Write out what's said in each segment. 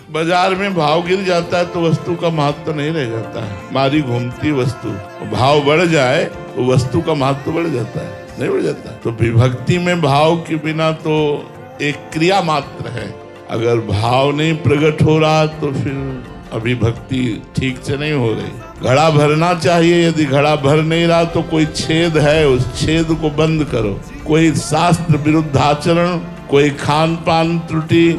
बाजार में भाव गिर जाता है तो वस्तु का महत्व नहीं रह जाता है। हमारी घूमती वस्तु, भाव बढ़ जाए तो वस्तु का महत्व बढ़ जाता है, नहीं बढ़ जाता। तो विभक्ति में भाव के बिना तो एक क्रिया मात्र है। अगर भाव नहीं प्रकट हो रहा तो फिर अभी भक्ति ठीक से नहीं हो रही। घड़ा भरना चाहिए, यदि घड़ा भर नहीं रहा तो कोई छेद है, उस छेद को बंद करो। कोई शास्त्र विरुद्ध आचरण, कोई खान पान त्रुटि,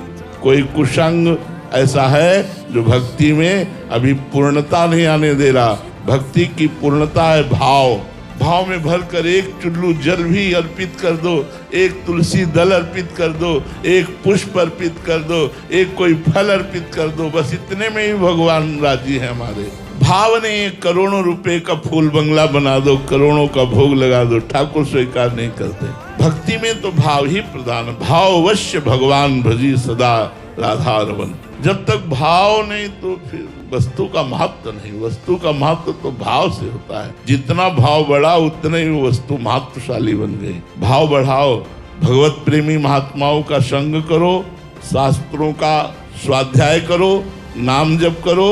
कोई कुसंग ऐसा है जो भक्ति में अभी पूर्णता नहीं आने दे रहा। भक्ति की पूर्णता है भाव। भाव में भरकर एक चुल्लू जल भी अर्पित कर दो, एक तुलसी दल अर्पित कर दो, एक पुष्प अर्पित कर दो, एक कोई फल अर्पित कर दो, बस इतने में ही भगवान राजी है हमारे। भाव ने करोड़ों रुपए का फूल बंगला बना दो, करोड़ों का भोग लगा दो, ठाकुर स्वीकार नहीं करते। भक्ति में तो भाव ही प्रधान। भाव अवश्य भगवान भजी सदा राधा रमन। जब तक भाव नहीं तो फिर वस्तु का महत्व नहीं। वस्तु का महत्व तो भाव से होता है। जितना भाव बढ़ा उतने ही वस्तु महत्वशाली बन गई। भाव बढ़ाओ, भगवत प्रेमी महात्माओं का संग करो, शास्त्रों का स्वाध्याय करो, नाम जप करो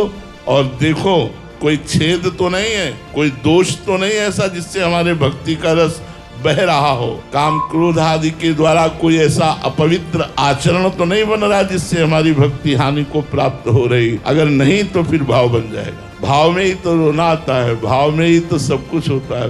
और देखो कोई छेद तो नहीं है, कोई दोष तो नहीं है ऐसा जिससे हमारे भक्ति का रस बह रहा हो। काम क्रोध आदि के द्वारा कोई ऐसा अपवित्र आचरण तो नहीं बन रहा जिससे हमारी भक्ति हानि को प्राप्त हो रही। अगर नहीं तो फिर भाव बन जाएगा। भाव में ही तो रोना आता है, भाव में ही तो सब कुछ होता है।